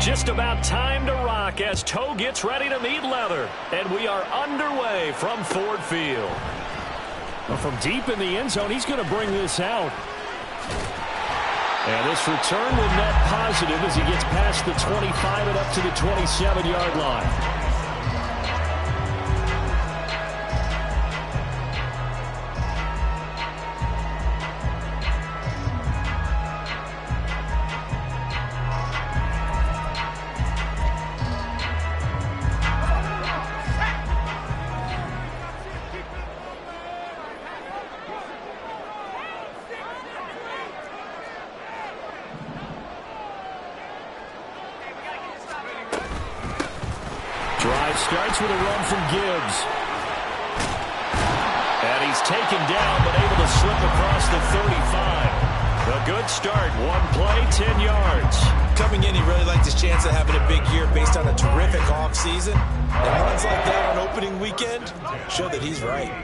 Just about time to rock as toe gets ready to meet leather. And we are underway from Ford Field. Well, from deep in the end zone, he's going to bring this out. And this return will net positive as he gets past the 25 and up to the 27-yard line. Drive starts with a run from Gibbs. And he's taken down, but able to slip across the 35. A good start. One play, 10 yards. Coming in, he really liked his chance of having a big year based on a terrific offseason. And runs like that on opening weekend show that he's right.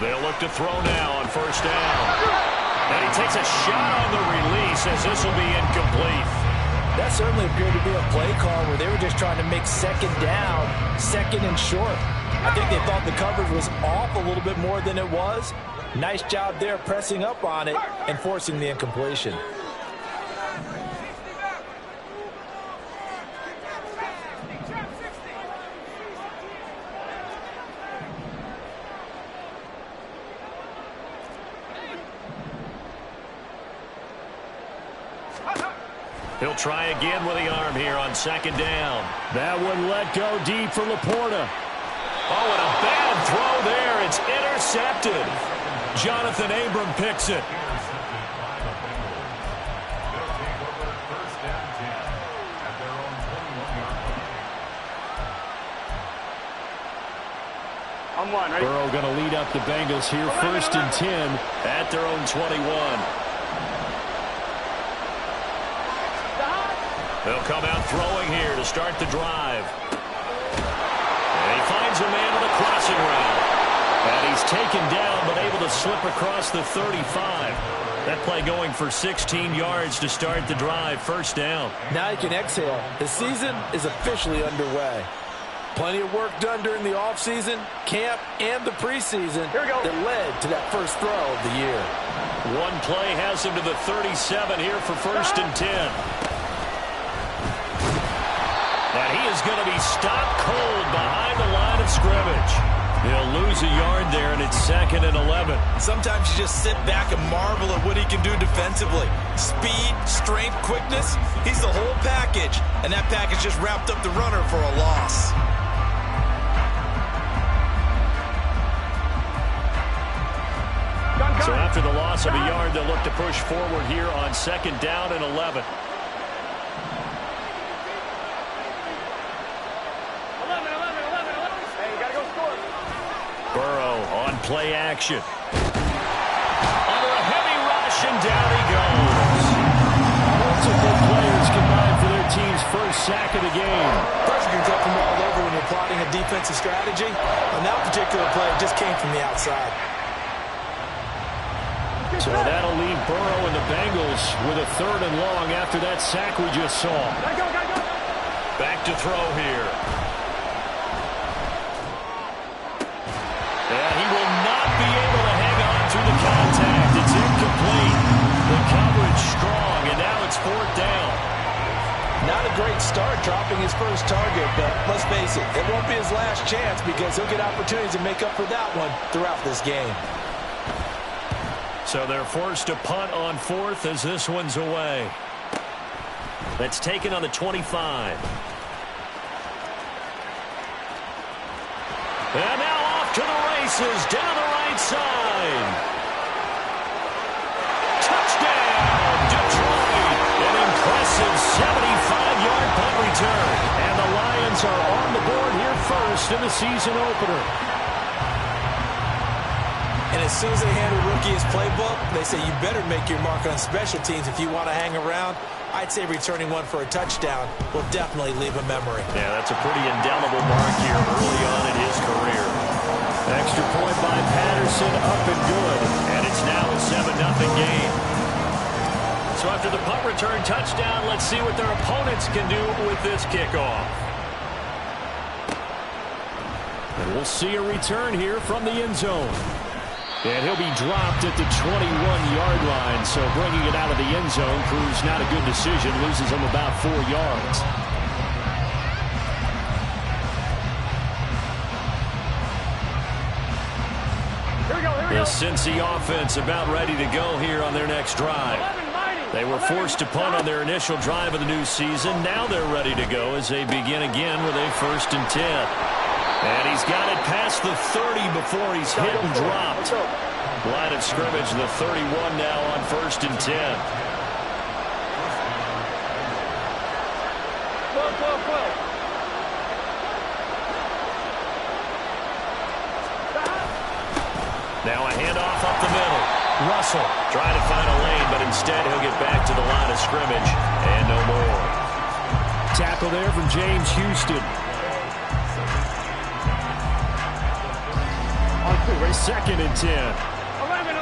They'll look to throw now on first down. And he takes a shot on the release as this will be incomplete. That certainly appeared to be a play call where they were just trying to make second down, second and short. I think they thought the coverage was off a little bit more than it was. Nice job there pressing up on it and forcing the incompletion. He'll try again with the arm here on second down. That one let go deep for Laporta. Oh, and a bad throw there. It's intercepted. Jonathan Abram picks it. Burrow going to lead up the Bengals here, first and 10 at their own 21. They'll come out throwing here to start the drive. And he finds a man on a crossing route. And he's taken down but able to slip across the 35. That play going for 16 yards to start the drive, first down. Now you can exhale. The season is officially underway. Plenty of work done during the offseason, camp, and the preseason that led to that first throw of the year. One play has him to the 37 here for first and 10. And he is going to be stopped cold behind the line of scrimmage. He'll lose a yard there, and it's second and 11. Sometimes you just sit back and marvel at what he can do defensively. Speed, strength, quickness, he's the whole package. And that package just wrapped up the runner for a loss. So after the loss of a yard, they'll look to push forward here on second down and 11. Burrow on play action. Under a heavy rush, and down he goes. Multiple players combined for their team's first sack of the game. Pressure can come from all over when you're plotting a defensive strategy. On that particular play, it just came from the outside. So that'll leave Burrow and the Bengals with a third and long after that sack we just saw. Back to throw here. And he will not be able to hang on through the contact. It's incomplete. The coverage strong, and now it's fourth down. Not a great start dropping his first target, but let's face it, it won't be his last chance because he'll get opportunities to make up for that one throughout this game. So they're forced to punt on fourth as this one's away. That's taken on the 25. And now off to the races, down the right side. Touchdown, Detroit. An impressive 75-yard punt return. And the Lions are on the board here first in the season opener. And as soon as they hand a rookie his playbook, they say you better make your mark on special teams if you want to hang around. I'd say returning one for a touchdown will definitely leave a memory. Yeah, that's a pretty indelible mark here early on in his career. Extra point by Patterson, up and good. And it's now a 7-0 game. So after the punt return touchdown, let's see what their opponents can do with this kickoff. And we'll see a return here from the end zone. And he'll be dropped at the 21-yard line. So bringing it out of the end zone proves not a good decision. Loses him about 4 yards. The Cincy offense about ready to go here on their next drive. They were forced to punt on their initial drive of the new season. Now they're ready to go as they begin again with a 1st and 10. And he's got it past the 30 before he's hit and dropped. Line of scrimmage, the 31 now on 1st and 10. Now a handoff up the middle. Russell trying to find a lane, but instead he'll get back to the line of scrimmage and no more. Tackle there from James Houston. On 2nd and 10. 11.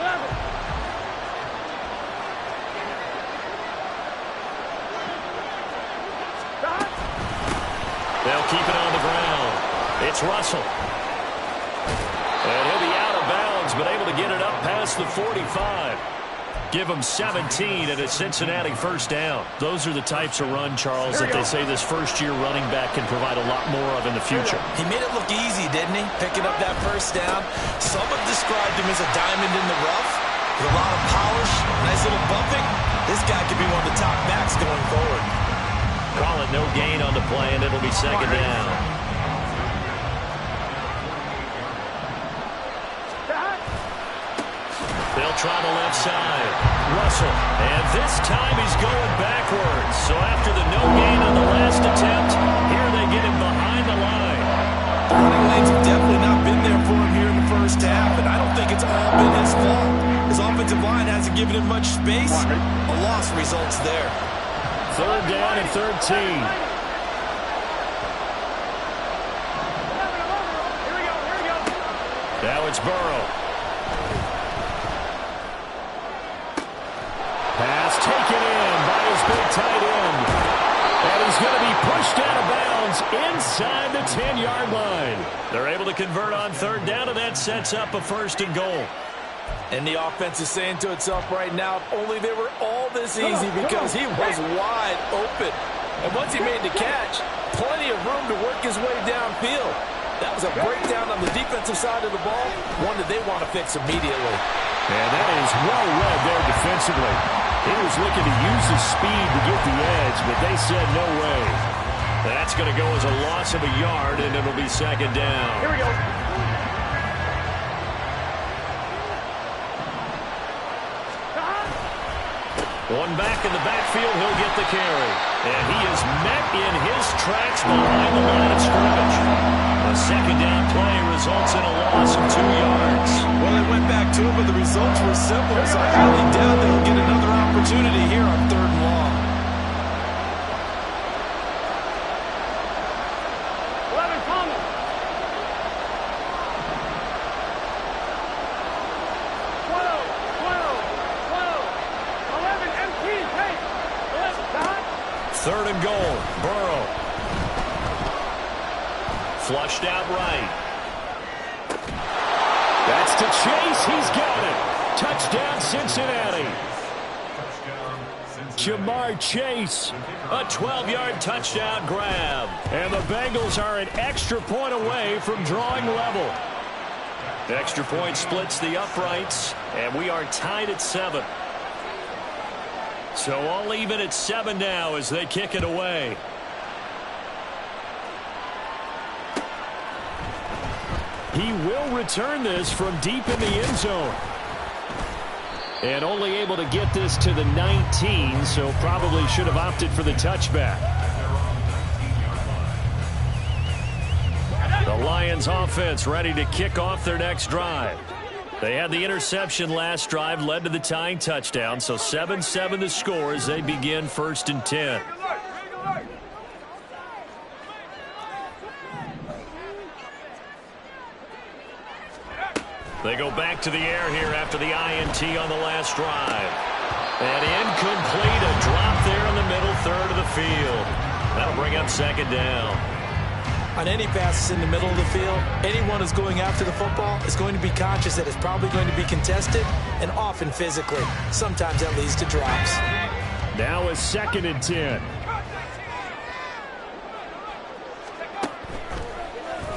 They'll keep it on the ground. It's Russell. And he'll be out of bounds, but able to get it up past the 45. Give him 17 and a Cincinnati 1st down. Those are the types of run, Charles, that they say this first-year running back can provide a lot more of in the future. He made it look easy, didn't he? Picking up that 1st down. Some have described him as a diamond in the rough. With a lot of polish, nice little bumping. This guy could be one of the top backs going forward. Call it no gain on the play, and it'll be 2nd down. They'll try the left side. Russell. And this time he's going backwards. So after the no gain on the last attempt, here they get him behind the line. The running lanes have definitely not been there for him here in the 1st half, and I don't think it's all been his fault. His offensive line hasn't given him much space. A loss results there. 3rd down and 13. Now it's Burrow. Pass taken in by his big tight end. And he's going to be pushed out of bounds inside the 10-yard line. They're able to convert on 3rd down, and that sets up a 1st and goal. And the offense is saying to itself right now, if only they were all this easy, because he was wide open. And once he made the catch, plenty of room to work his way downfield. That was a breakdown on the defensive side of the ball, one that they want to fix immediately. And that is well read there defensively. He was looking to use his speed to get the edge, but they said no way. That's going to go as a loss of a yard, and it'll be 2nd down. Here we go. One back in the backfield, he'll get the carry. And he is met in his tracks behind the line of scrimmage. A 2nd down play results in a loss of 2 yards. Well, they went back to it, but the results were similar, so I highly doubt they'll get another opportunity here on 3rd and long. 11 coming. 11 MT, hey. 3rd and goal. Burrow. Flushed out right. That's to Chase. He's got it. Touchdown, Cincinnati. Jamar Chase, a 12-yard touchdown grab. And the Bengals are an extra point away from drawing level. The extra point splits the uprights, and we are tied at 7. So all even at 7 now as they kick it away. He will return this from deep in the end zone. And only able to get this to the 19, so probably should have opted for the touchback. The Lions offense ready to kick off their next drive. They had the interception last drive, led to the tying touchdown, so 7-7 the score as they begin 1st and 10. They go back to the air here after the INT on the last drive. And incomplete, a drop there in the middle third of the field. That'll bring up 2nd down. On any passes in the middle of the field, anyone who's going after the football is going to be conscious that it's probably going to be contested and often physically. Sometimes that leads to drops. Now is 2nd and 10.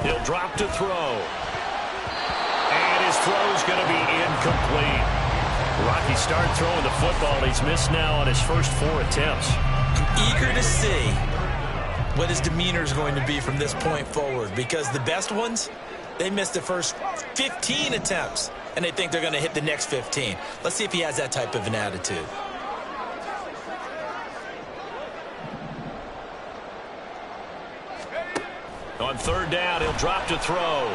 He'll drop to throw. And his throw's going to be incomplete. Rocky start throwing the football. He's missed now on his first 4 attempts. I'm eager to see what his demeanor is going to be from this point forward, because the best ones, they missed the first 15 attempts, and they think they're going to hit the next 15. Let's see if he has that type of an attitude. On 3rd down, he'll drop to throw.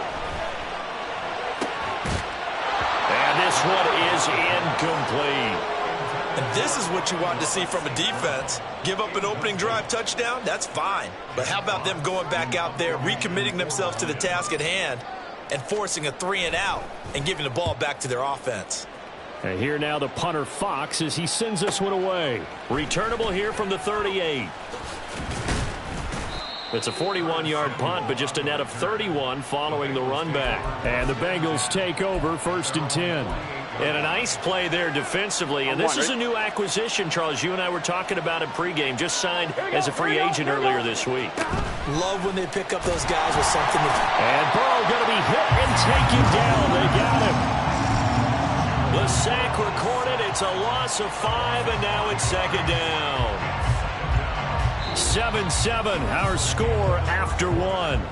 And this one is incomplete. And this is what you want to see from a defense. Give up an opening drive touchdown, that's fine. But how about them going back out there, recommitting themselves to the task at hand, and forcing a 3-and-out and giving the ball back to their offense. And here now the punter Fox as he sends this one away. Returnable here from the 38. It's a 41-yard punt, but just a net of 31 following the run back. And the Bengals take over 1st and 10. And a nice play there defensively. And this is a new acquisition, Charles. You and I were talking about it pregame. Just signed as a free agent earlier this week. Love when they pick up those guys with something to... And Burrow going to be hit and taken down. They got him. The sack recorded. It's a loss of 5, and now it's 2nd down. 7-7, our score after 1.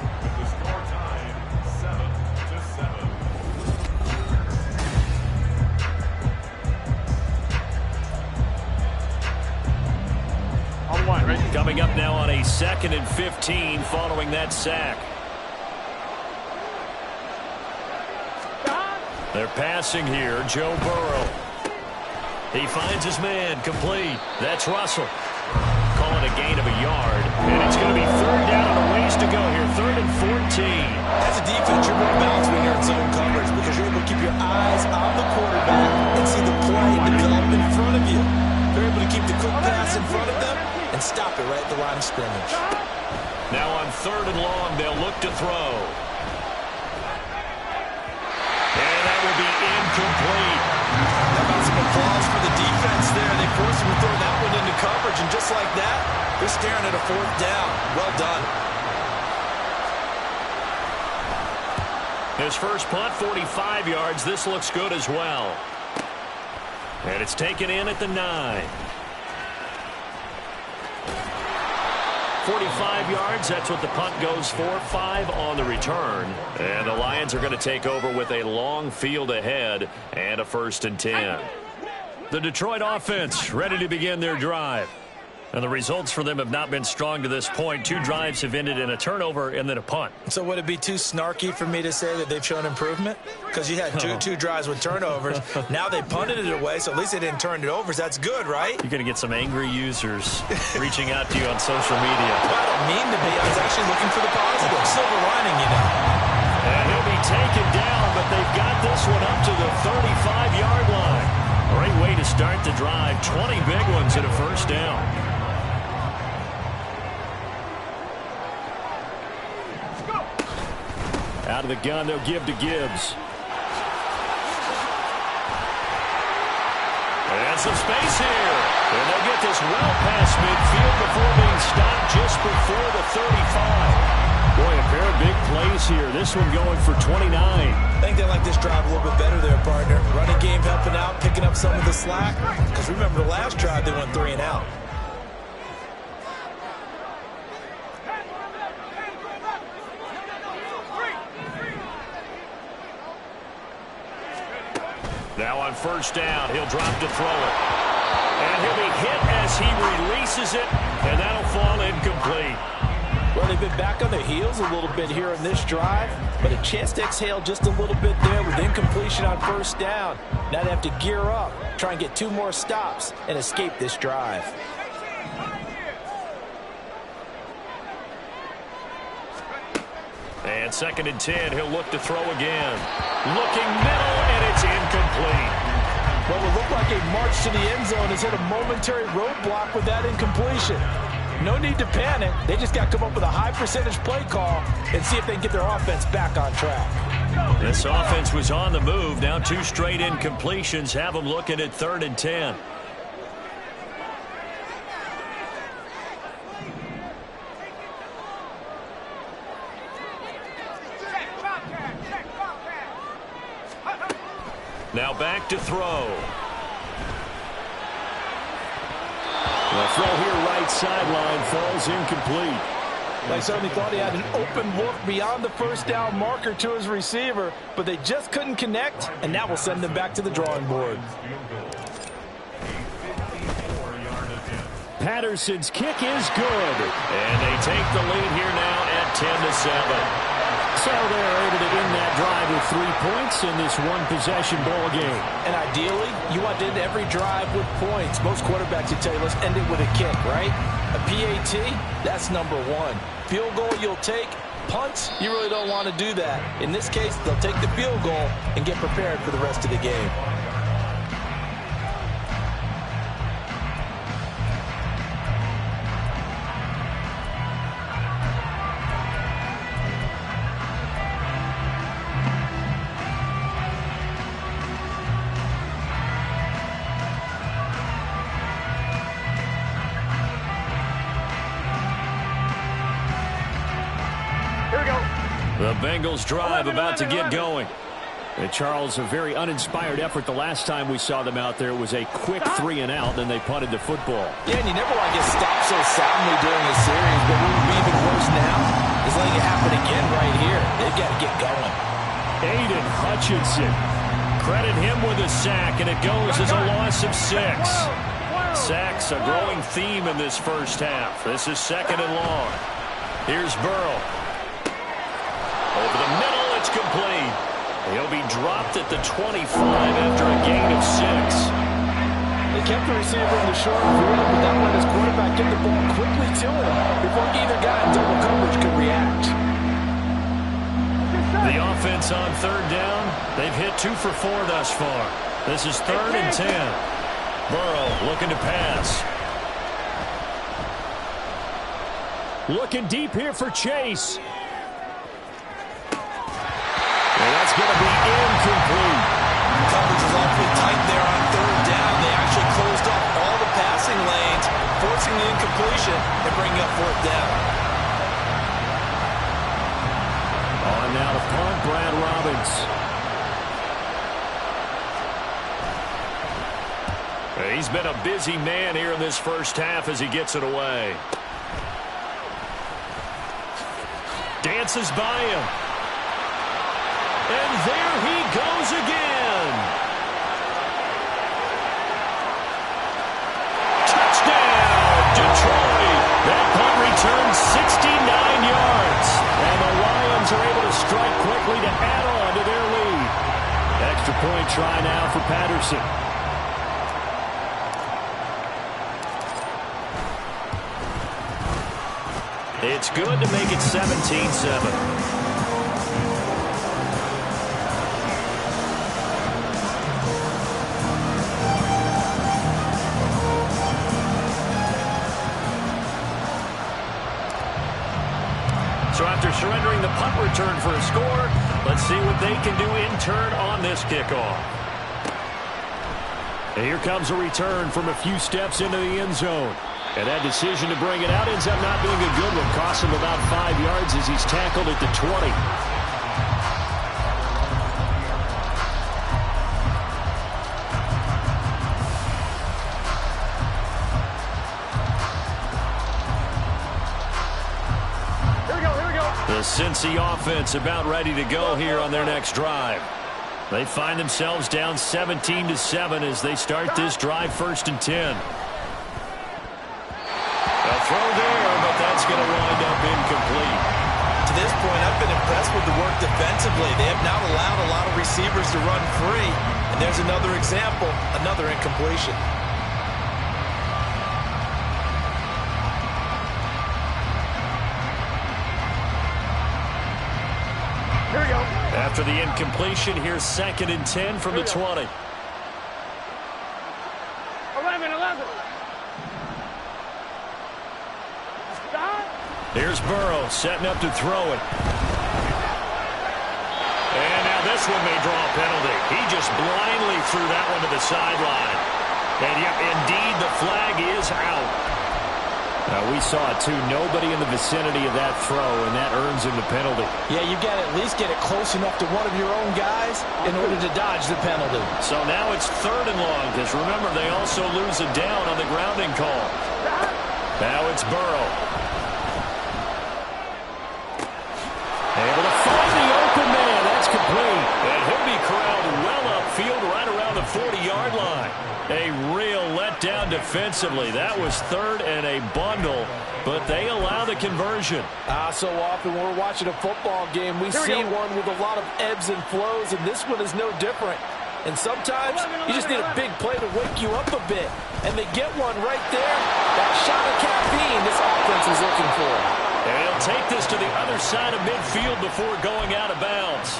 Coming up now on a 2nd and 15 following that sack. They're passing here, Joe Burrow. He finds his man, complete. That's Russell. Calling a gain of a yard. And it's going to be 3rd down and a ways to go here. 3rd and 14. As a defense, you're more balanced when you're in zone coverage because you're able to keep your eyes on the quarterback and see the play develop in front of you. You're able to keep the quick pass in front of them and stop it right at the line of scrimmage. Now on 3rd and long, they'll look to throw. And that will be incomplete. How about some applause for the defense there? They forced him to throw that one into coverage, and just like that, they're staring at a 4th down. Well done. His first punt, 45 yards. This looks good as well. And it's taken in at the 9. 45 yards, that's what the punt goes for. 5 on the return. And the Lions are going to take over with a long field ahead and a 1st and 10. The Detroit offense ready to begin their drive. And the results for them have not been strong to this point. 2 drives have ended in a turnover and then a punt. So would it be too snarky for me to say that they've shown improvement? Because you had two drives with turnovers. Now they punted it away, so at least they didn't turn it over. So that's good, right? You're going to get some angry users reaching out to you on social media. Well, I don't mean to be. I was actually looking for the positive. Silver lining, you know. And he'll be taken down, but they've got this one up to the 35-yard line. Great way to start the drive. 20 big ones and a 1st down. Out of the gun, they'll give to Gibbs. And some space here. And they'll get this well past midfield before being stopped just before the 35. Boy, a pair of big plays here. This one going for 29. I think they like this drive a little bit better there, partner. Running game helping out, picking up some of the slack. Because remember, the last drive, they went 3-and-out. Now on 1st down, he'll drop to throw it. And he'll be hit as he releases it, and that'll fall incomplete. Well, they've been back on their heels a little bit here in this drive, but a chance to exhale just a little bit there with incompletion on first down. Now they have to gear up, try and get 2 more stops, and escape this drive. And 2nd and 10, he'll look to throw again. Looking middle, and it's incomplete. Well, it looked like a march to the end zone has hit a momentary roadblock with that incompletion. No need to panic. They just got to come up with a high percentage play call and see if they can get their offense back on track. This offense was on the move. Now 2 straight incompletions have them looking at 3rd and 10. Now back to throw. The throw here right sideline falls incomplete. They certainly thought he had an open look beyond the first down marker to his receiver, but they just couldn't connect, and that will send them back to the drawing board. Patterson's kick is good. And they take the lead here now at 10-7. So they're able to end that drive with 3 points in this one-possession ball game. And ideally, you want to end every drive with points. Most quarterbacks would tell you, let's end it with a kick, right? A PAT, that's number 1. Field goal you'll take. Punts, you really don't want to do that. In this case, they'll take the field goal and get prepared for the rest of the game. The Bengals drive about to get going. And Charles, a very uninspired effort the last time we saw them out there. It was a quick 3 and out, then they punted the football. Yeah, and you never want to get stopped so soundly during a series, but what would be even worse now is letting it happen again right here. They've got to get going. Aiden Hutchinson. Credit him with a sack, and it goes as a loss of 6. Sacks, a growing theme in this first half. This is 2nd and long. Here's Burrow. Over the middle, it's complete. He'll be dropped at the 25 after a gain of 6. They kept the receiver in the short field, but that let his quarterback get the ball quickly to him before either guy in double coverage could react. The offense on 3rd down, they've hit 2 for 4 thus far. This is 3rd and 10. Burrow looking to pass. Looking deep here for Chase. And that's going to be incomplete. Coverage was awfully tight there on 3rd down. They actually closed off all the passing lanes, forcing the incompletion and bringing up 4th down. On now to punt, Brad Robbins. He's been a busy man here in this first half as he gets it away. Dances by him. And there he goes again. Touchdown, Detroit. That punt returns 69 yards. And the Lions are able to strike quickly to add on to their lead. Extra point try now for Patterson. It's good to make it 17-7. So after surrendering the punt return for a score, let's see what they can do in turn on this kickoff. And here comes a return from a few steps into the end zone. And that decision to bring it out ends up not being a good one. Costs him about 5 yards as he's tackled at the 20. The Cincy offense about ready to go here on their next drive. They find themselves down 17-7 as they start this drive 1st and 10. A throw there, but that's going to wind up incomplete. impressed with the work defensively. They have not allowed a lot of receivers to run free. And there's another example, another incompletion. Here we go. After the incompletion, here's 2nd and 10 from the 20. 11. Stop. Here's Burrow setting up to throw it. And now this one may draw a penalty. He just blindly threw that one to the sideline. And yep, indeed, the flag is out. We saw it, too. Nobody in the vicinity of that throw, and that earns him the penalty. Yeah, you got to at least get it close enough to one of your own guys in order to dodge the penalty. So now it's 3rd and long, because remember, they also lose a down on the grounding call. Now it's Burrow. Able to find the open man. That's complete. And he'll be corralled well upfield right around the 40-yard line. A real letdown defensively. That was 3rd and a bundle, but they allow the conversion. So often when we're watching a football game, we see one with a lot of ebbs and flows, and this one is no different. And sometimes you just need a big play to wake you up a bit. And they get one right there. That shot of caffeine this offense is looking for. And he'll take this to the other side of midfield before going out of bounds.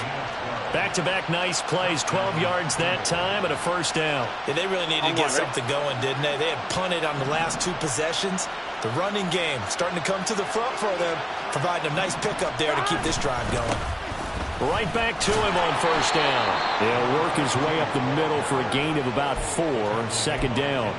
Back-to-back nice plays, 12 yards that time and a 1st down. Yeah, they really needed to get something going, didn't they? They had punted on the last 2 possessions. The running game starting to come to the front for them, providing a nice pickup there to keep this drive going. Right back to him on 1st down. He'll work his way up the middle for a gain of about 4, 2nd down.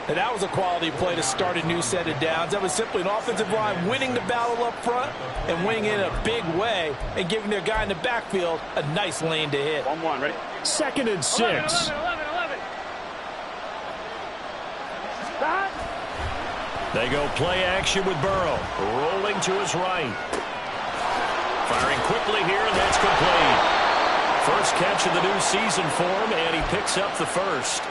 And that was a quality play to start a new set of downs. That was simply an offensive line winning the battle up front and winning it in a big way and giving their guy in the backfield a nice lane to hit. 1-1, ready? 2nd and 6. 11. Stop. They go play action with Burrow. Rolling to his right. Firing quickly here, and that's complete. First catch of the new season for him, and he picks up the 1st.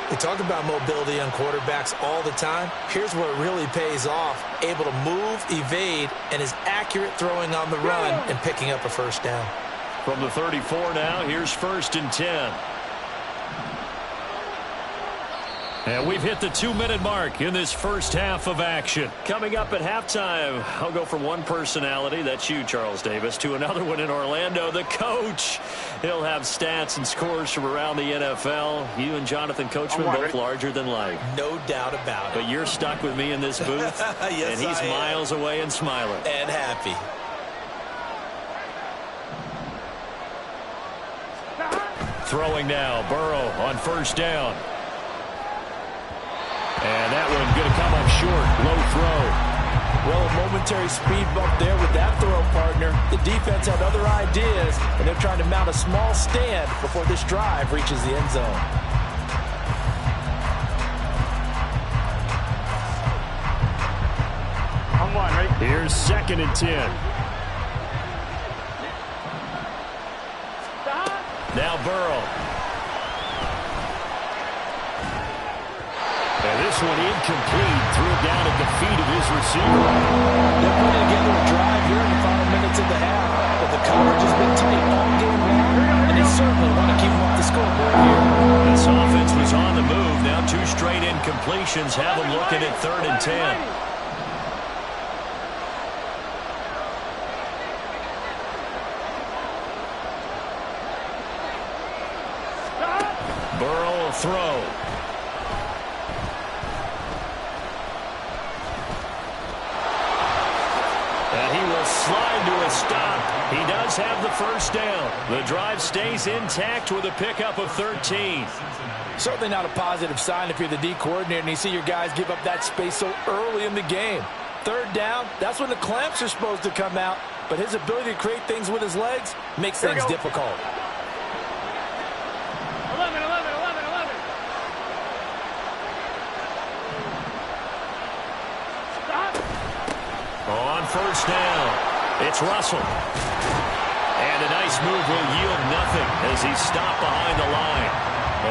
We talk about mobility on quarterbacks all the time. Here's where it really pays off. Able to move, evade, and is accurate throwing on the run and picking up a 1st down. From the 34 now, here's 1st and 10. And we've hit the 2-minute mark in this first half of action. Coming up at halftime, I'll go from one personality, that's you, Charles Davis, to another one in Orlando, the coach. He'll have stats and scores from around the NFL. You and Jonathan Coachman both larger than life. No doubt about it. But you're stuck with me in this booth, yes, and he's miles away and smiling. And happy. Throwing now, Burrow on 1st down. And that one going to come up short. Low throw. Well, a momentary speed bump there with that throw, partner. The defense had other ideas, and they're trying to mount a small stand before this drive reaches the end zone. I'm 1, ready? Here's 2nd and 10. Stop. Now Burrow. And this one incomplete. Threw it down at the feet of his receiver. They're putting together a drive here in the final minutes of the half. But the coverage has been tight all game long, and they certainly want to keep them off the scoreboard here. This offense was on the move. Now 2 straight incompletions have them looking at 3rd and 10. Burrow will throw. And he will slide to a stop. He does have the 1st down. The drive stays intact with a pickup of 13. Certainly not a positive sign if you're the D coordinator and you see your guys give up that space so early in the game. 3rd down, that's when the clamps are supposed to come out. But his ability to create things with his legs makes things difficult. 11. Stop. On 1st down, it's Russell. And a nice move will yield nothing as he's stopped behind the line.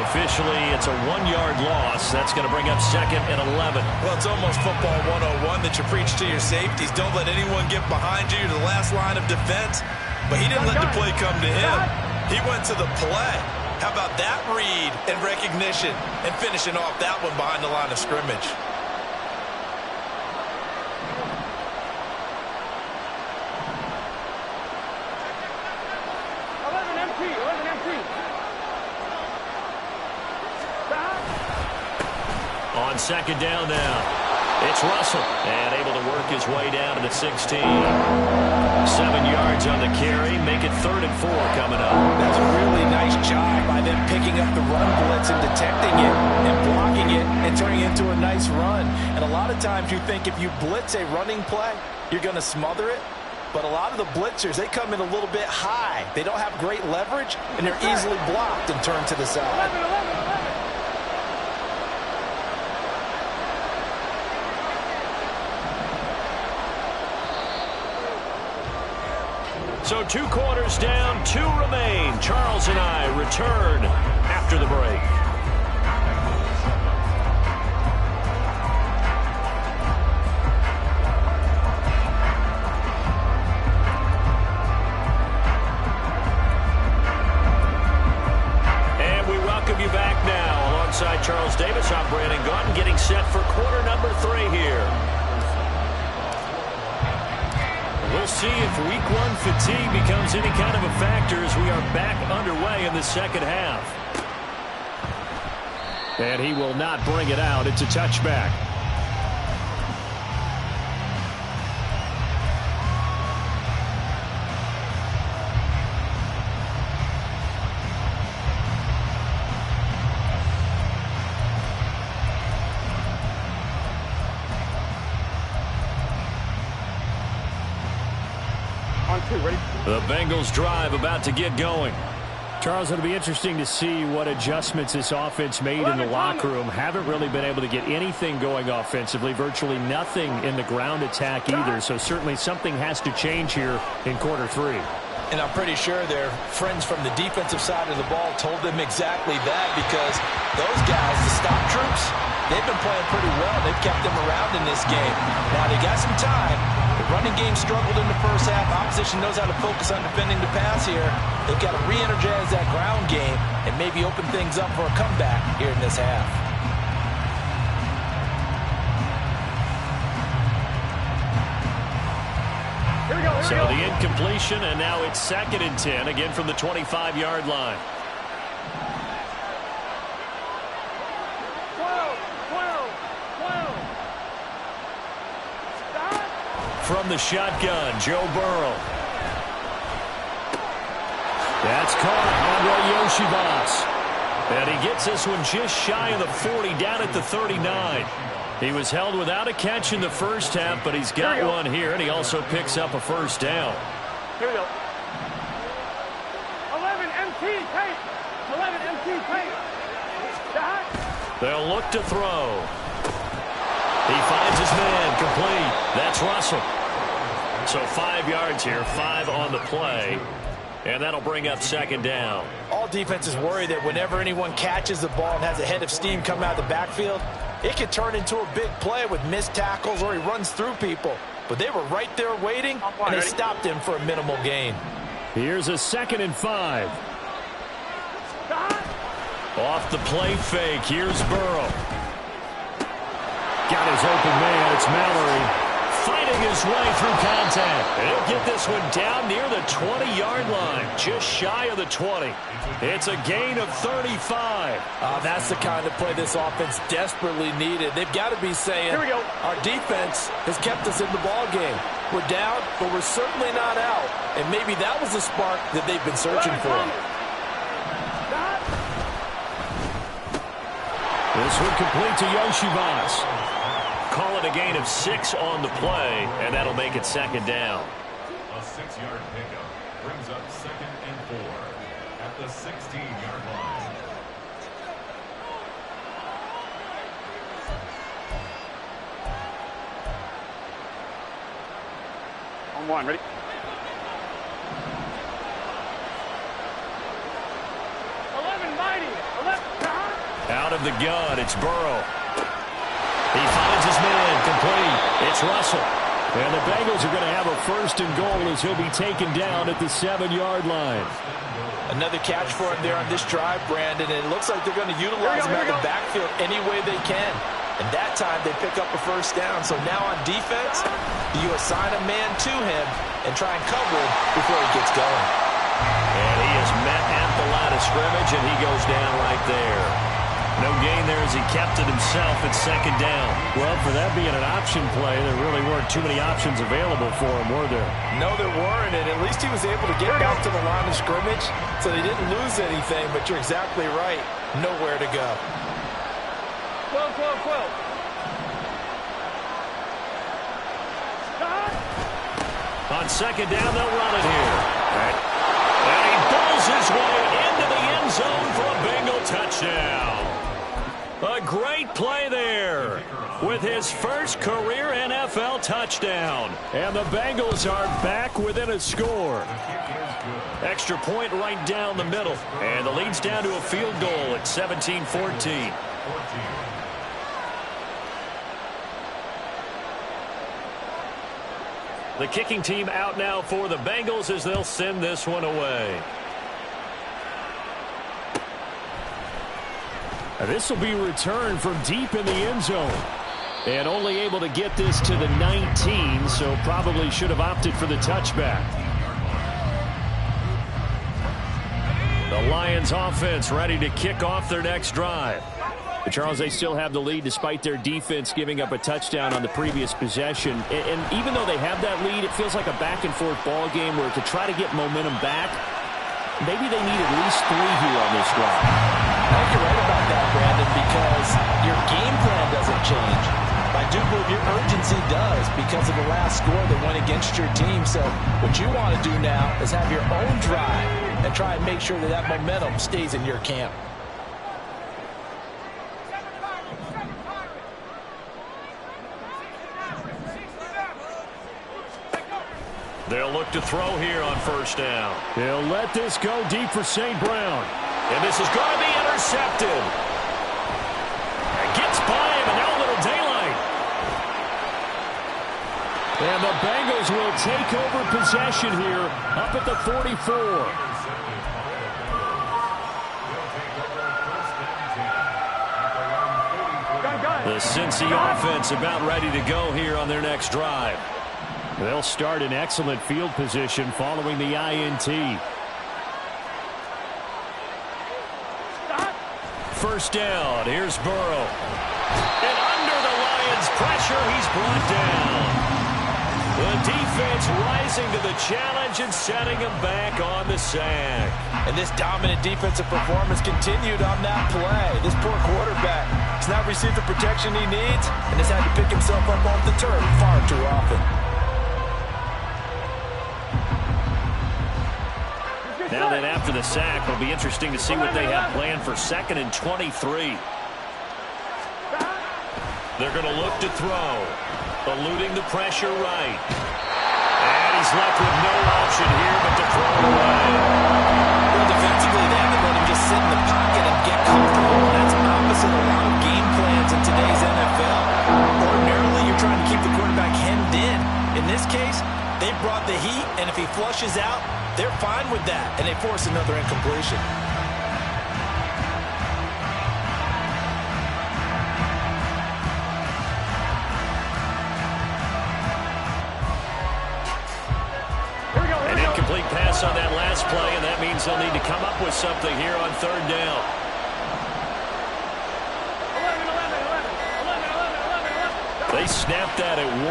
Officially, it's a 1-yard loss. That's going to bring up 2nd and 11. Well, it's almost football 101 that you preach to your safeties. Don't let anyone get behind you. You're the last line of defense. but he didn't let the play come to him. He went to the play. How about that read and recognition and finishing off that one behind the line of scrimmage? On second down now, it's Russell, and able to work his way down to the 16. 7 yards on the carry, make it 3rd and 4 coming up. That's a really nice job by them picking up the run blitz and detecting it and blocking it and turning it into a nice run. And a lot of times you think if you blitz a running play, you're going to smother it. But a lot of the blitzers, they come in a little bit high. They don't have great leverage, and they're easily blocked and turned to the side. 11. So 2 quarters down, 2 remain. Charles and I return after the break. And we welcome you back now. Alongside Charles Davis, I'm Brandon Gunn, getting set for quarter number 3 here. We'll see if week 1 fatigue becomes any kind of a factor as we are back underway in the second half. And he will not bring it out. It's a touchback. The Bengals drive about to get going. Charles, it'll be interesting to see what adjustments this offense made in the locker room. Haven't really been able to get anything going offensively, virtually nothing in the ground attack either. So certainly something has to change here in quarter 3. And I'm pretty sure their friends from the defensive side of the ball told them exactly that, because those guys, the stop troops, they've been playing pretty well. They've kept them around in this game. Now they got some time. The running game struggled in the first half. Opposition knows how to focus on defending the pass here. They've got to re-energize that ground game and maybe open things up for a comeback here in this half. So the incompletion, and now it's 2nd and 10, again from the 25-yard line. 12. From the shotgun, Joe Burrow. That's caught, Andre Yoshibas. And he gets this one just shy of the 40, down at the 39. He was held without a catch in the first half, but he's got one here, and he also picks up a first down. Here we go. 11 MT tape. 11 MT tape. They'll look to throw. He finds his man, complete. That's Russell. So 5 yards here, 5 on the play. And that'll bring up 2nd down. All defenses worry that whenever anyone catches the ball and has a head of steam come out of the backfield, it could turn into a big play with missed tackles or he runs through people. But they were right there waiting, and they stopped him for a minimal gain. Here's a 2nd and 5. Off the play fake, here's Burrow. Got his open man, it's Mallory. Fighting his way through contact. And he'll get this one down near the 20-yard line, just shy of the 20. It's a gain of 35. That's the kind of play this offense desperately needed. They've got to be saying, here we go. Our defense has kept us in the ball game. We're down, but we're certainly not out. And maybe that was the spark that they've been searching for. This one complete to Yoshibas. Call it a gain of 6 on the play, and that'll make it 2nd down. A 6-yard pickup brings up 2nd and 4 at the 16-yard line. On 1, ready? 11 mighty. 11. Out of the gun, it's Burrow. He finds his man, complete. It's Russell. And the Bengals are going to have a 1st and goal as he'll be taken down at the 7-yard line. Another catch for him there on this drive, Brandon. And it looks like they're going to utilize him out of the backfield any way they can. And that time they pick up a 1st down. So now on defense, you assign a man to him and try and cover him before he gets going. And he is met at the line of scrimmage, and he goes down right there. No gain there as he kept it himself at 2nd down. Well, for that being an option play, there really weren't too many options available for him, were there? No, there weren't, and at least he was able to get back to the line of scrimmage, so they didn't lose anything, but you're exactly right. Nowhere to go. Quill. On 2nd down, they'll run it here. And he pulls his way into the end zone for a Bengal touchdown. A great play there with his first career NFL touchdown. And the Bengals are back within a score. Extra point right down the middle. And the lead's down to a field goal at 17-14. The kicking team out now for the Bengals as they'll send this one away. This will be returned from deep in the end zone. And only able to get this to the 19, so probably should have opted for the touchback. The Lions offense ready to kick off their next drive. But Charles, they still have the lead despite their defense giving up a touchdown on the previous possession. And even though they have that lead, it feels like a back-and-forth ball game where to try to get momentum back, maybe they need at least 3 here on this drive. I think you're right about that, Brandon, because your game plan doesn't change. I do believe your urgency does because of the last score that went against your team. So what you want to do now is have your own drive and try and make sure that that momentum stays in your camp. They'll look to throw here on 1st down. They'll let this go deep for St. Brown. And this is going to be intercepted. It gets by him, and now a little daylight. And the Bengals will take over possession here up at the 44. The Cincy offense about ready to go here on their next drive. They'll start in excellent field position following the INT. 1st down. Here's Burrow. And under the Lions' pressure, he's brought down. The defense rising to the challenge and setting him back on the sack. And this dominant defensive performance continued on that play. This poor quarterback has not received the protection he needs and has had to pick himself up off the turf far too often. Now then, after the sack, it'll be interesting to see what they have planned for 2nd and 23. They're going to look to throw, eluding the pressure right. And he's left with no option here but to throw it away. Well, defensively, they haven't let him just sit in the pocket and get comfortable. That's opposite a lot of game plans in today's NFL. Ordinarily, you're trying to keep the quarterback hemmed in. In this case, they brought the heat, and if he flushes out, they're fine with that, and they force another incompletion. An incomplete pass on that last play, and that means they'll need to come up with something here on 3rd down. 11. They snapped that at 1.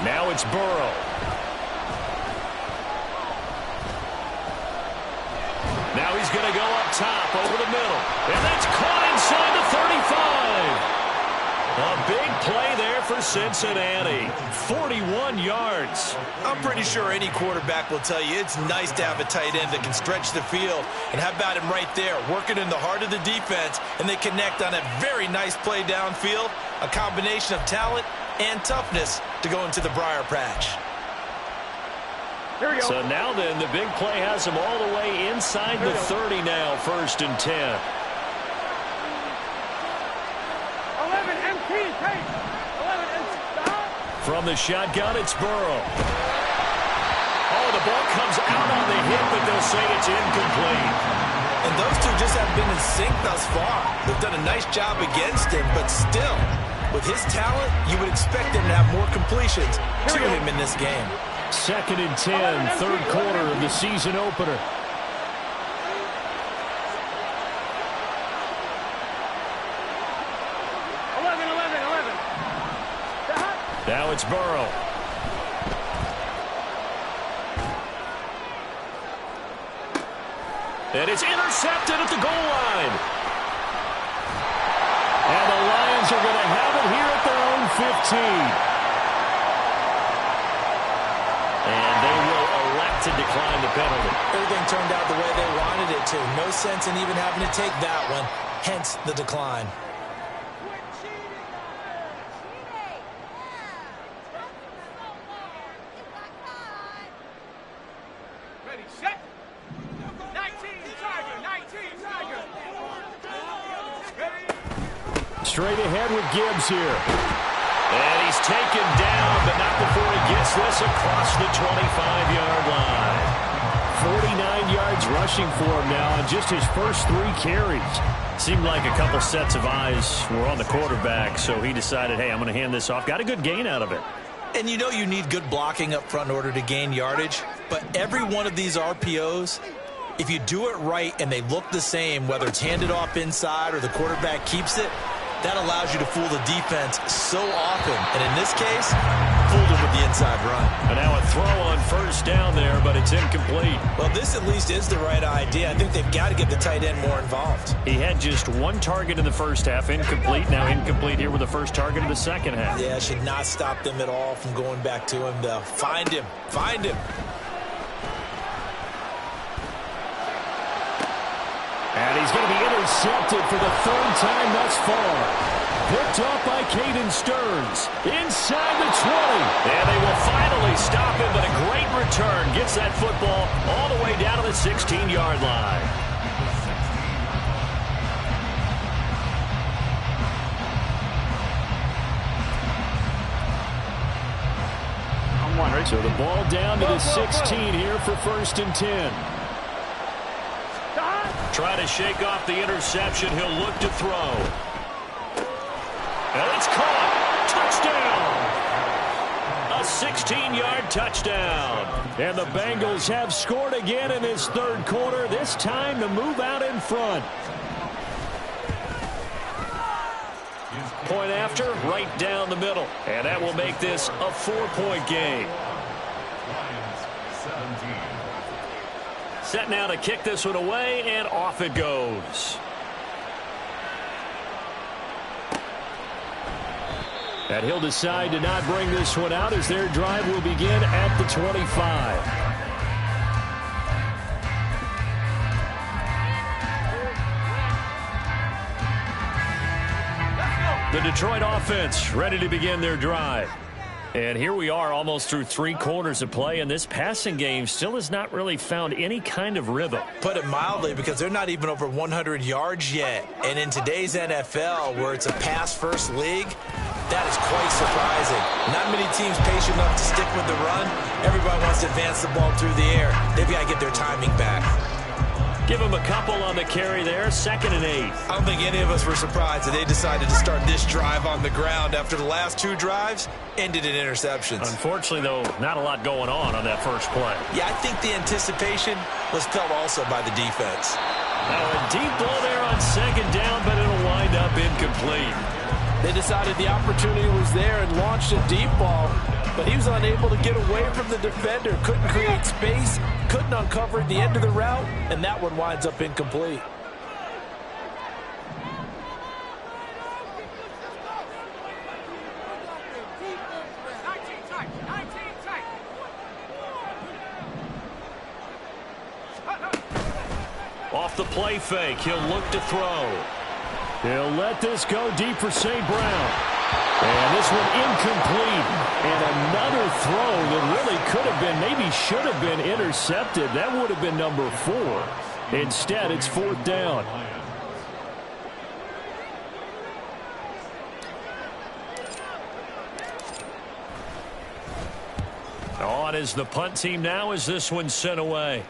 Now it's Burrow. Now he's going to go up top over the middle. And that's caught inside the 35. A big play there for Cincinnati. 41 yards. I'm pretty sure any quarterback will tell you it's nice to have a tight end that can stretch the field. And how about him right there, working in the heart of the defense, and they connect on a very nice play downfield, a combination of talent and toughness to go into the briar patch. Here we go. So now then, the big play has him all the way inside the 30 now, 1st and 10. 11 MT, take. 11 MT, stop. From the shotgun, it's Burrow. Oh, the ball comes out on the hit, but they'll say it's incomplete. And those two just haven't been in sync thus far. They've done a nice job against him, but still, with his talent, you would expect him to have more completions to him in this game. 2nd and 10, third quarter of the season opener. Now it's Burrow. And it's intercepted at the goal line. And the Lions are going to have it here at their own 15. And they will elect to decline the penalty. Everything turned out the way they wanted it to. No sense in even having to take that one, hence the decline. Straight ahead with Gibbs here. And he's taken down, but not before he gets this across the 25-yard line. 49 yards rushing for him now on just his first 3 carries. Seemed like a couple sets of eyes were on the quarterback, so he decided, hey, I'm going to hand this off. Got a good gain out of it. And you know you need good blocking up front in order to gain yardage, but every one of these RPOs, if you do it right and they look the same, whether it's handed off inside or the quarterback keeps it, that allows you to fool the defense so often. And in this case, fooled him with the inside run. And now a throw on first down there, but it's incomplete. Well, this at least is the right idea. I think they've got to get the tight end more involved. He had just 1 target in the first half, incomplete. Now incomplete here with the first target of the second half. Yeah, should not stop them at all from going back to him, though. Find him. Find him. And he's going to be intercepted for the 3rd time thus far. Picked off by Caden Stearns. Inside the 20. And they will finally stop him, but a great return. Gets that football all the way down to the 16-yard line. So the ball down to the 16 here for 1st and 10. Trying to shake off the interception. He'll look to throw. And it's caught. Touchdown. A 16-yard touchdown. And the Bengals have scored again in this 3rd quarter. This time to move out in front. Point after, right down the middle. And that will make this a 4-point game. Set now to kick this one away, and off it goes. And he'll decide to not bring this one out as their drive will begin at the 25. The Detroit offense ready to begin their drive. And here we are almost through 3 quarters of play, and this passing game still has not really found any kind of rhythm. Put it mildly, because they're not even over 100 yards yet. And in today's NFL, where it's a pass-first league, that is quite surprising. Not many teams patient enough to stick with the run. Everybody wants to advance the ball through the air. They've got to get their timing back. Give him a couple on the carry there, 2nd and 8. I don't think any of us were surprised that they decided to start this drive on the ground after the last 2 drives ended in interceptions. Unfortunately, though, not a lot going on that first play. Yeah, I think the anticipation was felt also by the defense. Now a deep ball there on 2nd down, but it'll wind up incomplete. They decided the opportunity was there and launched a deep ball, but he was unable to get away from the defender, couldn't create space, couldn't uncover the end of the route, and that one winds up incomplete. Off the play fake, he'll look to throw. He'll let this go deep for St. Brown. And this one incomplete. And another throw that really could have been, maybe should have been intercepted. That would have been number 4. Instead, it's 4th down. on as the punt team now as this one's sent away.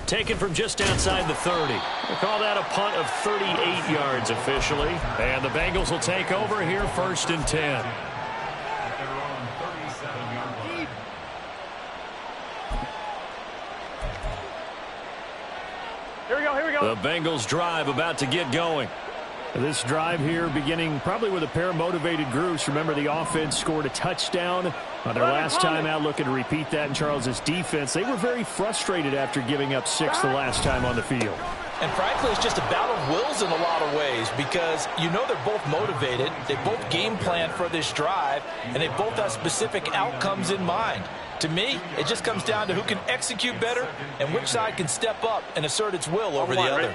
Taken from just outside the 30. We'll call that a punt of 38 yards officially. And the Bengals will take over here 1st and 10. Here we go, here we go. The Bengals drive about to get going. This drive here beginning probably with a pair of motivated groups. Remember, the offense scored a touchdown on their last time out, looking to repeat that in Charles' defense. They were very frustrated after giving up 6 the last time on the field. And frankly, it's just a battle of wills in a lot of ways because you know they're both motivated. They both game plan for this drive, and they both have specific outcomes in mind. To me, it just comes down to who can execute better and which side can step up and assert its will over the other.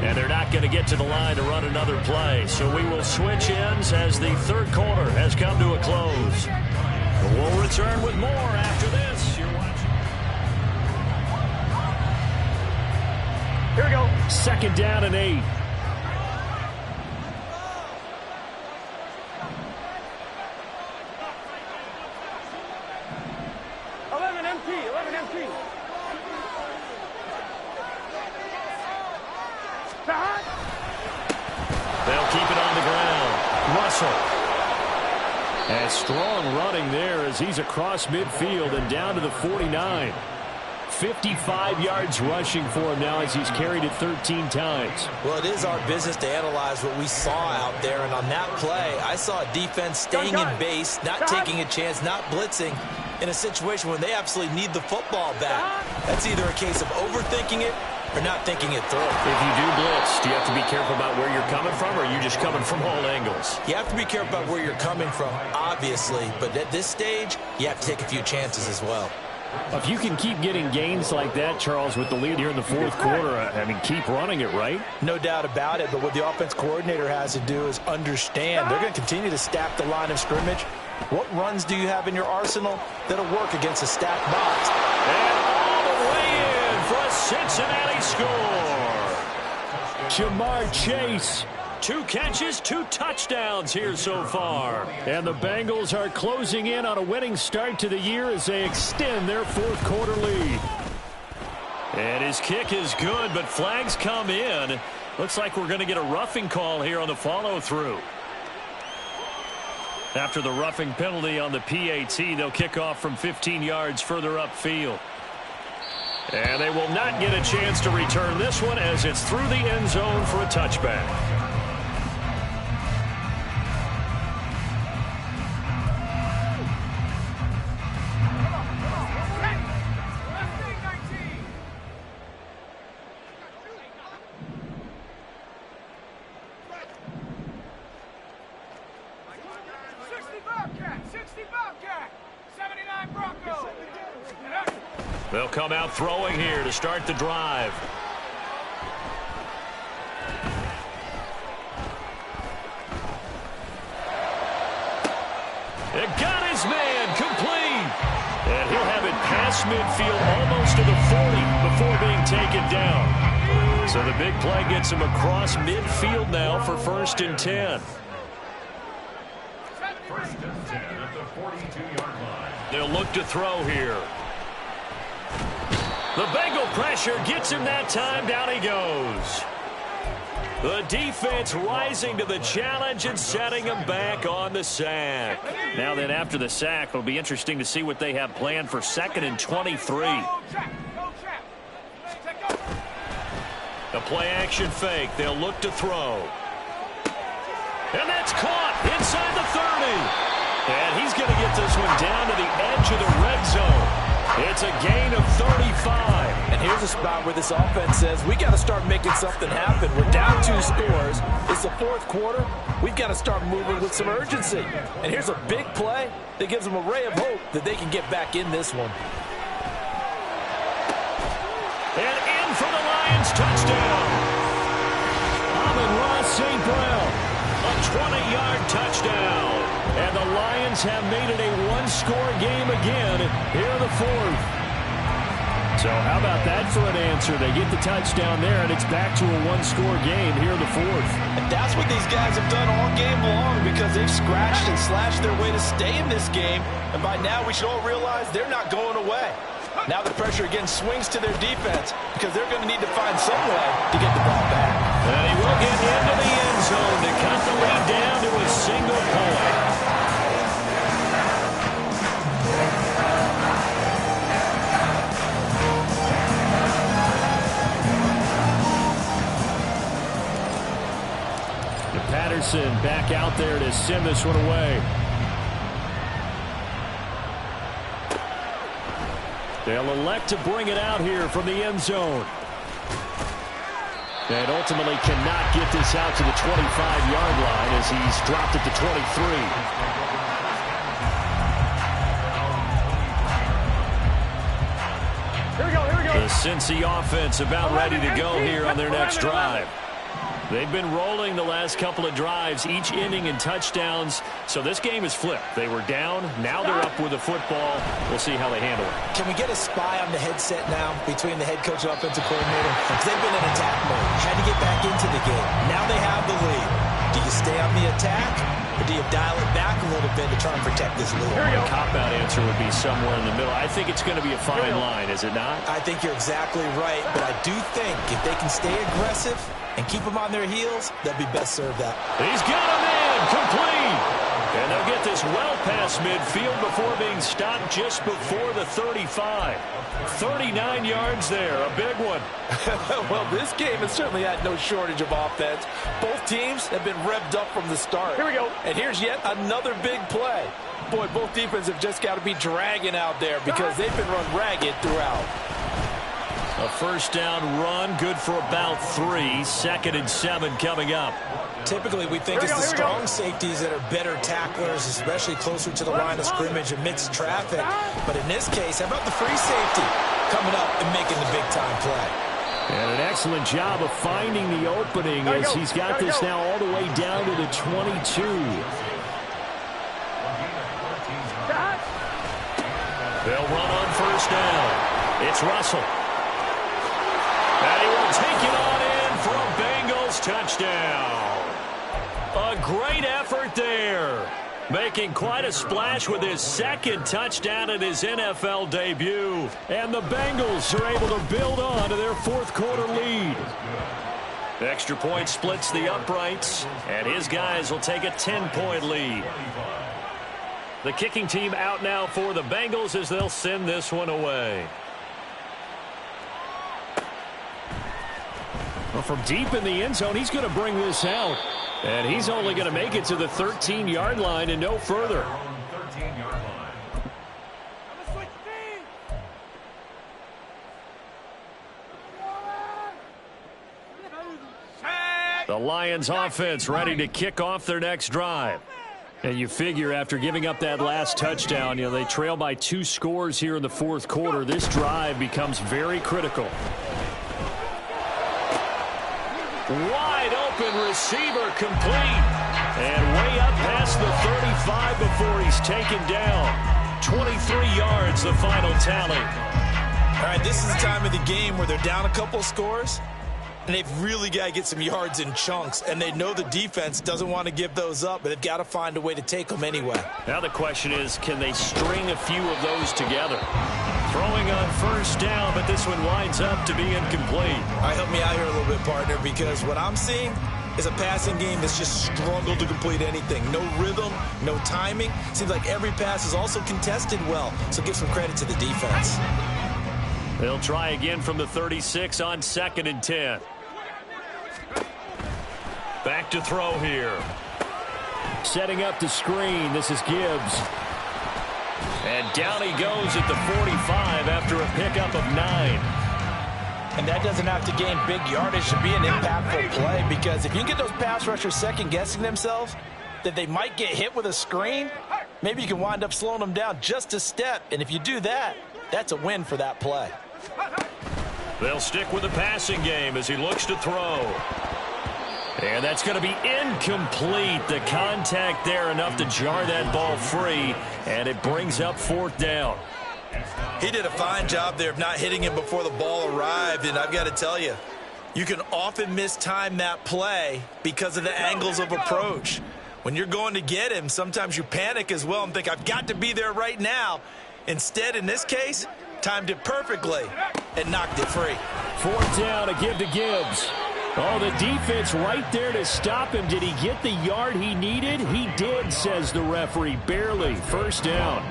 And they're not going to get to the line to run another play. So we will switch ends as the third quarter has come to a close. We'll return with more after this. You're watching. Here we go. 2nd down and 8. They'll keep it on the ground. Russell. And strong running there as he's across midfield and down to the 49. 55 yards rushing for him now as he's carried it 13 times. Well, it is our business to analyze what we saw out there, and on that play, I saw a defense staying in base, not taking a chance, not blitzing in a situation when they absolutely need the football back. That's either a case of overthinking it or not thinking it through. If you do blitz, do you have to be careful about where you're coming from, or are you just coming from all angles? You have to be careful about where you're coming from, obviously, but at this stage, you have to take a few chances as well. If you can keep getting gains like that, Charles, with the lead here in the 4th quarter, I mean, keep running it, right? No doubt about it, but what the offense coordinator has to do is understand they're going to continue to stack the line of scrimmage. What runs do you have in your arsenal that'll work against a stacked box? And all the way in for a Cincinnati score. Jamar Chase. 2 catches, 2 touchdowns here so far. And the Bengals are closing in on a winning start to the year as they extend their 4th quarter lead. And his kick is good, but flags come in. Looks like we're going to get a roughing call here on the follow-through. After the roughing penalty on the PAT, they'll kick off from 15 yards further upfield. And they will not get a chance to return this one as it's through the end zone for a touchback. They'll come out throwing here to start the drive. It got his man complete. And he'll have it past midfield almost to the 40 before being taken down. So the big play gets him across midfield now for 1st and 10. 1st and 10 at the 42-yard line. They'll look to throw here. The Bengal pressure gets him that time. Down he goes. The defense rising to the challenge and setting him back on the sack. Now then, after the sack, it'll be interesting to see what they have planned for 2nd and 23. The play-action fake. They'll look to throw. And that's caught inside the 30. And he's going to get this one down to the edge of the red zone. It's a gain of 35. And here's a spot where this offense says, we got to start making something happen. We're down 2 scores. It's the 4th quarter. We've got to start moving with some urgency. And here's a big play that gives them a ray of hope that they can get back in this one. And in for the Lions touchdown. Amon-Ra St. Brown. A 20-yard touchdown. And the Lions have made it a 1-score game again here in the 4th. So how about that for an answer? They get the touchdown there, and it's back to a one-score game here in the fourth. And that's what these guys have done all game long because they've scratched and slashed their way to stay in this game. And by now, we should all realize they're not going away. Now the pressure again swings to their defense because they're going to need to find some way to get the ball back. And he will get into the end zone to cut the lead down to a single point. Patterson back out there to send this one away. They'll elect to bring it out here from the end zone. And ultimately cannot get this out to the 25-yard line as he's dropped it to 23. Here we go, here we go. The Cincy offense about ready to go here on their next drive. They've been rolling the last couple of drives, each inning in touchdowns. So this game is flipped. They were down. Now they're up with the football. We'll see how they handle it. Can we get a spy on the headset now between the head coach and offensive coordinator? Because they've been in attack mode. Had to get back into the game. Now they have the lead. Do you stay on the attack, or do you dial it back a little bit to try and protect this lead? A cop-out answer would be somewhere in the middle. I think it's going to be a fine line, is it not? I think you're exactly right, but I do think if they can stay aggressive and keep them on their heels, they'll be best served that. He's got him in, complete. And they'll get this well past midfield before being stopped just before the 35. 39 yards there, a big one. Well, this game has certainly had no shortage of offense. Both teams have been revved up from the start. Here we go. And here's yet another big play. Boy, both defenses have just got to be dragging out there because they've been run ragged throughout. A first down run, good for about 3. 2nd and 7 coming up. Typically, we think it's the strong safeties that are better tacklers, especially closer to the line of scrimmage amidst traffic. But in this case, how about the free safety coming up and making the big-time play? And an excellent job of finding the opening as he's got this now all the way down to the 22. They'll run on first down. It's Russell. And he will take it on in for a Bengals touchdown. A great effort there. Making quite a splash with his 2nd touchdown in his NFL debut. And the Bengals are able to build on to their 4th quarter lead. Extra point splits the uprights, and his guys will take a 10-point lead. The kicking team out now for the Bengals as they'll send this one away. Well, from deep in the end zone, he's going to bring this out. And he's only going to make it to the 13-yard line and no further. 13-yard line. The Lions offense ready to kick off their next drive. And you figure after giving up that last touchdown, they trail by 2 scores here in the 4th quarter. This drive becomes very critical. Wide open receiver complete. And way up past the 35 before he's taken down. 23 yards, the final tally. All right, this is the time of the game where they're down a couple of scores, and they've really got to get some yards in chunks, and they know the defense doesn't want to give those up, but they've got to find a way to take them anyway. Now the question is, can they string a few of those together? Throwing on first down, but this one winds up to be incomplete. All right, help me out here a little bit, partner, because what I'm seeing is a passing game that's just struggled to complete anything. No rhythm, no timing. Seems like every pass is also contested well, so give some credit to the defense. They'll try again from the 36 on 2nd and 10. Back to throw here. Setting up the screen. This is Gibbs. And down he goes at the 45 after a pickup of 9. And that doesn't have to gain big yardage to be an impactful play, because if you can get those pass rushers second-guessing themselves, that they might get hit with a screen, maybe you can wind up slowing them down just a step. And if you do that, that's a win for that play. They'll stick with the passing game as he looks to throw. And that's going to be incomplete. The contact there enough to jar that ball free, and it brings up 4th down. He did a fine job there of not hitting him before the ball arrived, and I've got to tell you, you can often mistime that play because of the angles of approach. When you're going to get him, sometimes you panic as well and think, I've got to be there right now. Instead, in this case, timed it perfectly and knocked it free. 4th down, a give to Gibbs. Oh, the defense right there to stop him. Did he get the yard he needed? He did, says the referee. Barely. 1st down.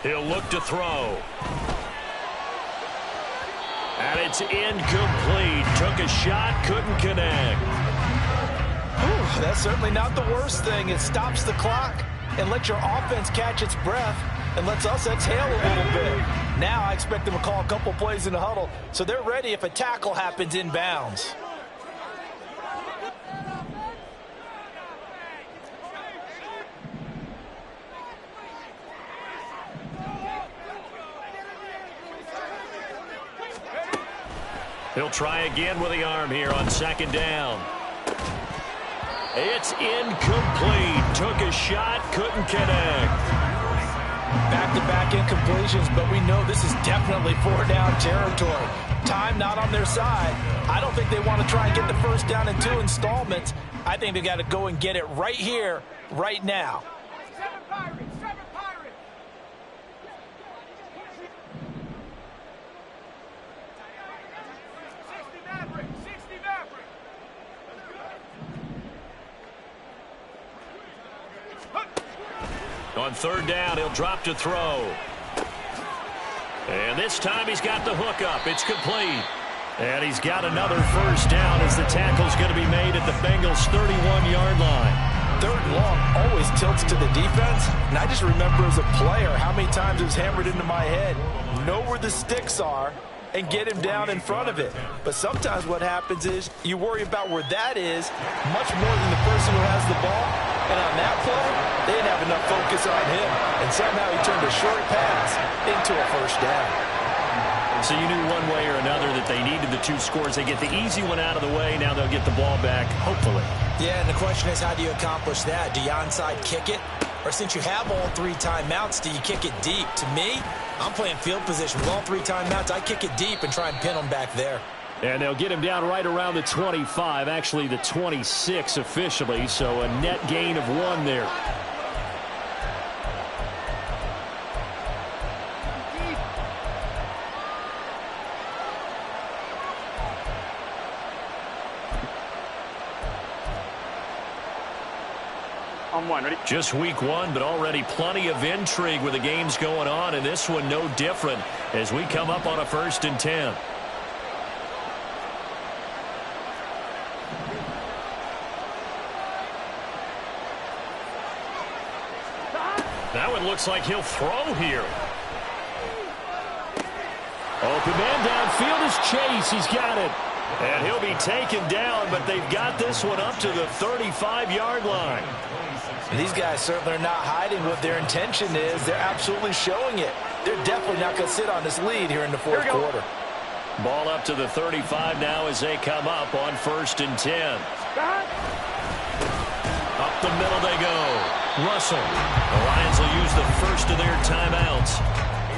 He'll look to throw. And it's incomplete. Took a shot, couldn't connect. Whew, that's certainly not the worst thing. It stops the clock and lets your offense catch its breath and lets us exhale a little bit. Now I expect them to call a couple plays in the huddle so they're ready if a tackle happens inbounds. He'll try again with the arm here on 2nd down. It's incomplete. Took a shot, couldn't connect. Back-to-back incompletions, but we know this is definitely 4-down territory. Time not on their side. I don't think they want to try and get the 1st down in 2 installments. I think they got to go and get it right here, right now. On 3rd down, he'll drop to throw. And this time he's got the hook up. It's complete. And he's got another 1st down as the tackle's going to be made at the Bengals' 31-yard line. 3rd and long always tilts to the defense. And I just remember as a player how many times it was hammered into my head. Know where the sticks are and get him down in front of it. But sometimes what happens is you worry about where that is much more than the person who has the ball. And on that play, they didn't have enough focus on him. And somehow he turned a short pass into a 1st down. So you knew one way or another that they needed the 2 scores. They get the easy one out of the way. Now they'll get the ball back, hopefully. Yeah, and the question is, how do you accomplish that? Do you onside kick it? Or since you have all 3 timeouts, do you kick it deep? To me, I'm playing field position with all 3 timeouts. I kick it deep and try and pin them back there. And they'll get him down right around the 25, actually the 26 officially, so a net gain of 1 there. On 1, ready? Just week 1, but already plenty of intrigue with the games going on, and this one no different as we come up on a 1st and 10. That one looks like he'll throw here. Open man downfield is Chase. He's got it. And he'll be taken down, but they've got this one up to the 35-yard line. These guys certainly are not hiding what their intention is. They're absolutely showing it. They're definitely not going to sit on this lead here in the 4th quarter. Ball up to the 35 now as they come up on 1st and 10. Up the middle they go. Russell. The Lions will use the 1st of their timeouts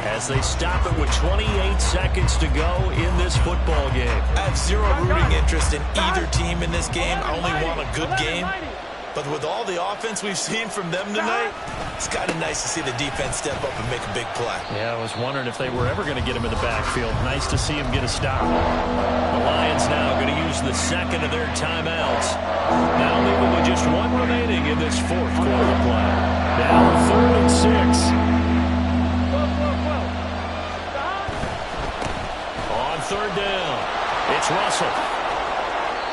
as they stop it with 28 seconds to go in this football game. I have zero rooting interest in either team in this game. I only want a good game. But with all the offense we've seen from them tonight, it's kind of nice to see the defense step up and make a big play. Yeah, I was wondering if they were ever going to get him in the backfield. Nice to see him get a stop. The Lions now going to use the 2nd of their timeouts. Now leaving with just 1 remaining in this 4th quarter play. Now 3rd and 6. On 3rd down, it's Russell.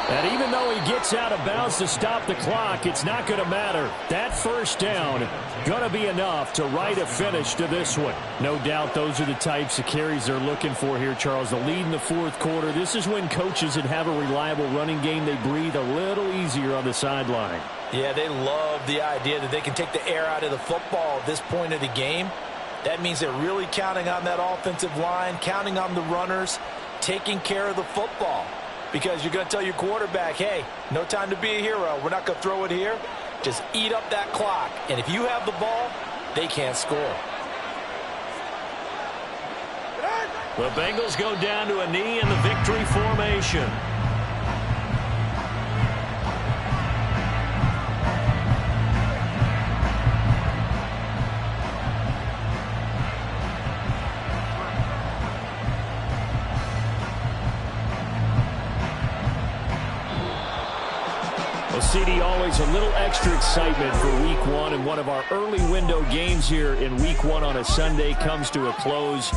And even though he gets out of bounds to stop the clock, it's not going to matter. That first down going to be enough to write a finish to this one. No doubt those are the types of carries they're looking for here, Charles. The lead in the fourth quarter. This is when coaches that have a reliable running game, they breathe a little easier on the sideline. Yeah, they love the idea that they can take the air out of the football at this point of the game. That means they're really counting on that offensive line, counting on the runners, taking care of the football. Because you're going to tell your quarterback, hey, no time to be a hero. We're not going to throw it here. Just eat up that clock. And if you have the ball, they can't score. The Bengals go down to a knee in the victory formation. CD, always a little extra excitement for Week 1, and one of our early window games here in Week 1 on a Sunday comes to a close.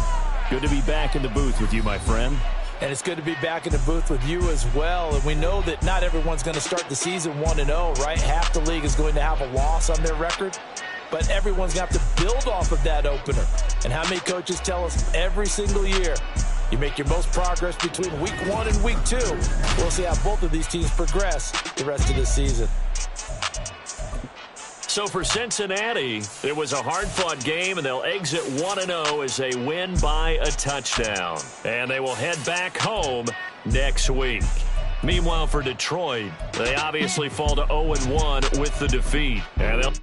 Good to be back in the booth with you, my friend. And it's good to be back in the booth with you as well. And we know that not everyone's going to start the season 1-0, right? Half the league is going to have a loss on their record. But everyone's going to have to build off of that opener. And how many coaches tell us every single year, you make your most progress between Week 1 and Week 2. We'll see how both of these teams progress the rest of this season. So for Cincinnati, it was a hard-fought game, and they'll exit 1-0 as they win by a touchdown. And they will head back home next week. Meanwhile, for Detroit, they obviously fall to 0-1 with the defeat. And they'll